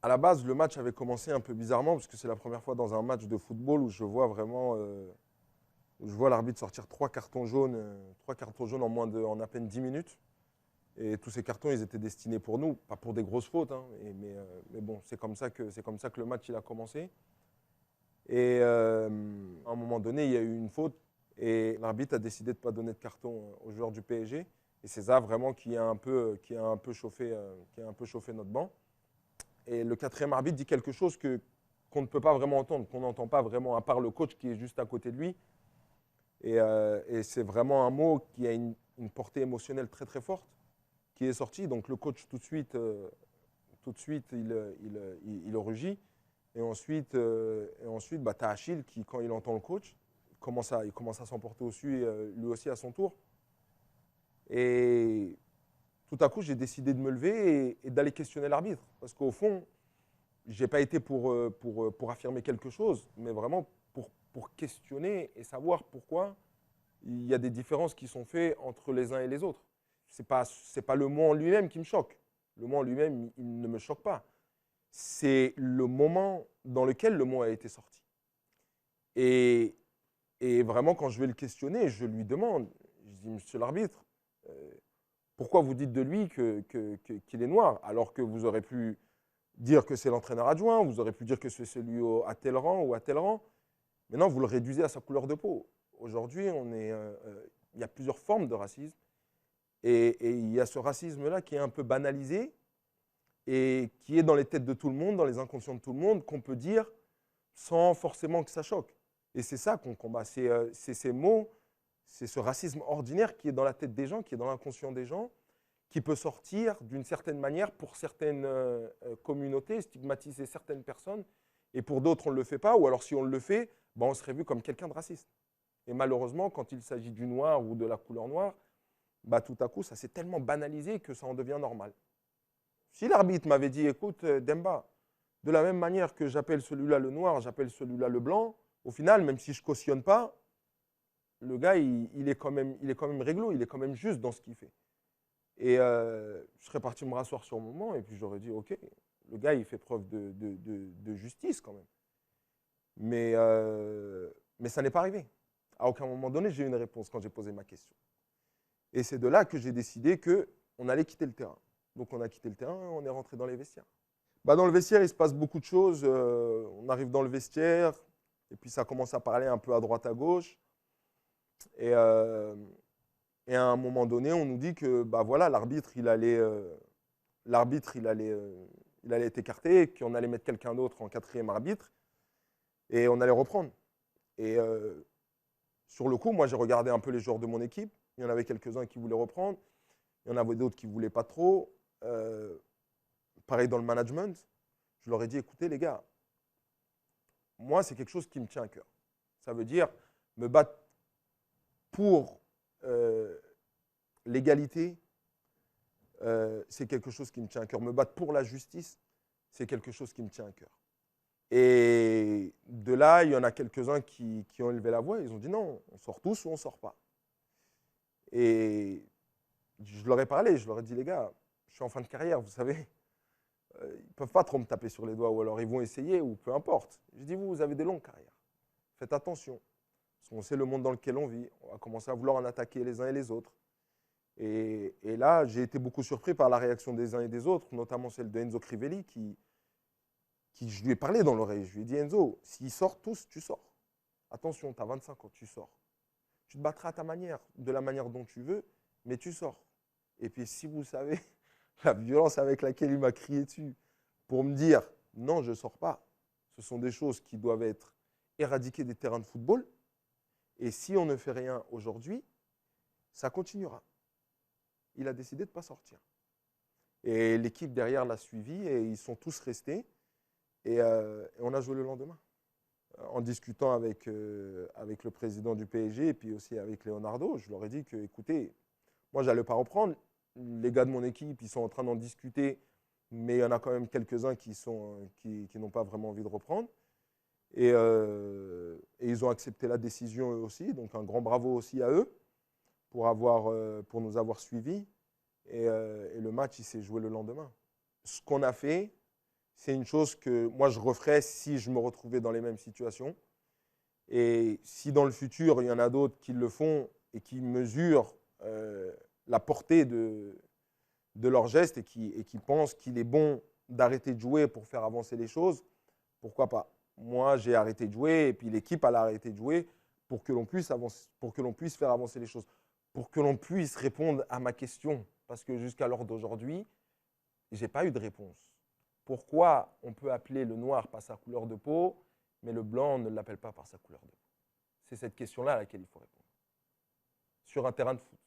À la base, le match avait commencé un peu bizarrement parce que c'est la première fois dans un match de football où je vois vraiment, où je vois l'arbitre sortir trois cartons jaunes en à peine 10 minutes. Et tous ces cartons, ils étaient destinés pour nous, pas pour des grosses fautes, hein, mais bon, c'est comme ça que le match il a commencé. Et à un moment donné, il y a eu une faute et l'arbitre a décidé de ne pas donner de carton aux joueurs du PSG. Et c'est ça vraiment qui a un peu chauffé notre banc. Et le quatrième arbitre dit quelque chose qu'on ne peut pas vraiment entendre, qu'on n'entend pas vraiment, à part le coach qui est juste à côté de lui. Et c'est vraiment un mot qui a une portée émotionnelle très très forte, qui est sorti. Donc le coach tout de suite, il rugit. Et ensuite bah, tu as Achille qui, quand il entend le coach, il commence à s'emporter au-dessus, lui aussi à son tour. Et tout à coup, j'ai décidé de me lever et d'aller questionner l'arbitre. Parce qu'au fond, je n'ai pas été pour affirmer quelque chose, mais vraiment pour questionner et savoir pourquoi il y a des différences qui sont faites entre les uns et les autres. Ce n'est pas le mot en lui-même qui me choque. Le mot en lui-même, il ne me choque pas. C'est le moment dans lequel le mot a été sorti. Et, et vraiment, quand je vais le questionner, je lui demande, je dis, monsieur l'arbitre, pourquoi vous dites de lui qu'il est noir, alors que vous aurez pu dire que c'est l'entraîneur adjoint, vous aurez pu dire que c'est celui à tel rang ou à tel rang. Maintenant, vous le réduisez à sa couleur de peau. Aujourd'hui, il y a plusieurs formes de racisme. Et il y a ce racisme-là qui est un peu banalisé et qui est dans les têtes de tout le monde, dans les inconscients de tout le monde, qu'on peut dire sans forcément que ça choque. Et c'est ça qu'on combat. C'est ces mots, c'est ce racisme ordinaire qui est dans la tête des gens, qui est dans l'inconscient des gens, qui peut sortir d'une certaine manière pour certaines communautés, stigmatiser certaines personnes, et pour d'autres, on ne le fait pas, ou alors si on le fait, ben, on serait vu comme quelqu'un de raciste. Et malheureusement, quand il s'agit du noir ou de la couleur noire, bah, tout à coup, ça s'est tellement banalisé que ça en devient normal. Si l'arbitre m'avait dit, écoute, Demba, de la même manière que j'appelle celui-là le noir, j'appelle celui-là le blanc, au final, même si je ne cautionne pas, le gars, il est quand même réglo, il est quand même juste dans ce qu'il fait. Et je serais parti me rasseoir sur mon banc et puis j'aurais dit, OK, le gars, il fait preuve de justice quand même. Mais ça n'est pas arrivé. À aucun moment donné, j'ai eu une réponse quand j'ai posé ma question. Et c'est de là que j'ai décidé qu'on allait quitter le terrain. Donc on a quitté le terrain et on est rentré dans les vestiaires. Bah, dans le vestiaire, il se passe beaucoup de choses. On arrive dans le vestiaire et puis ça commence à parler un peu à droite, à gauche. Et à un moment donné, on nous dit que bah, voilà, l'arbitre, il allait être écarté, qu'on allait mettre quelqu'un d'autre en quatrième arbitre et on allait reprendre. Et sur le coup, moi, j'ai regardé un peu les joueurs de mon équipe. Il y en avait quelques-uns qui voulaient reprendre. Il y en avait d'autres qui ne voulaient pas trop. Pareil dans le management. Je leur ai dit, écoutez les gars, moi, c'est quelque chose qui me tient à cœur. Ça veut dire me battre pour l'égalité, c'est quelque chose qui me tient à cœur. Me battre pour la justice, c'est quelque chose qui me tient à cœur. Et de là, il y en a quelques-uns qui ont élevé la voix. Ils ont dit non, on sort tous ou on ne sort pas. Et je leur ai parlé, je leur ai dit les gars, je suis en fin de carrière, vous savez. Ils ne peuvent pas trop me taper sur les doigts ou alors ils vont essayer ou peu importe. Je dis vous avez des longues carrières. Faites attention. Parce qu'on sait le monde dans lequel on vit. On va commencer à vouloir en attaquer les uns et les autres. Et là, j'ai été beaucoup surpris par la réaction des uns et des autres, notamment celle de Enzo Crivelli, qui je lui ai parlé dans l'oreille. Je lui ai dit, Enzo, s'ils sortent tous, tu sors. Attention, tu as 25 ans, tu sors. Tu te battras à ta manière, de la manière dont tu veux, mais tu sors. Et puis, si vous savez la violence avec laquelle il m'a crié dessus pour me dire, non, je ne sors pas, ce sont des choses qui doivent être éradiquées des terrains de football. Et si on ne fait rien aujourd'hui, ça continuera. Il a décidé de ne pas sortir. Et l'équipe derrière l'a suivi et ils sont tous restés. Et on a joué le lendemain. En discutant avec le président du PSG et puis aussi avec Leonardo, je leur ai dit que, écoutez, moi, je n'allais pas reprendre. Les gars de mon équipe, ils sont en train d'en discuter, mais il y en a quand même quelques-uns qui n'ont pas vraiment envie de reprendre. Et ils ont accepté la décision eux aussi. Donc, un grand bravo aussi à eux pour nous avoir suivis. Et le match, il s'est joué le lendemain. Ce qu'on a fait, c'est une chose que moi je referais si je me retrouvais dans les mêmes situations. Et si dans le futur, il y en a d'autres qui le font et qui mesurent la portée de leurs gestes et qui pensent qu'il est bon d'arrêter de jouer pour faire avancer les choses, pourquoi pas? Moi, j'ai arrêté de jouer et puis l'équipe a arrêté de jouer pour que l'on puisse faire avancer les choses, pour que l'on puisse répondre à ma question. Parce que jusqu'à l'heure d'aujourd'hui, je n'ai pas eu de réponse. Pourquoi on peut appeler le noir par sa couleur de peau, mais le blanc, on ne l'appelle pas par sa couleur de peau? C'est cette question-là à laquelle il faut répondre. Sur un terrain de foot.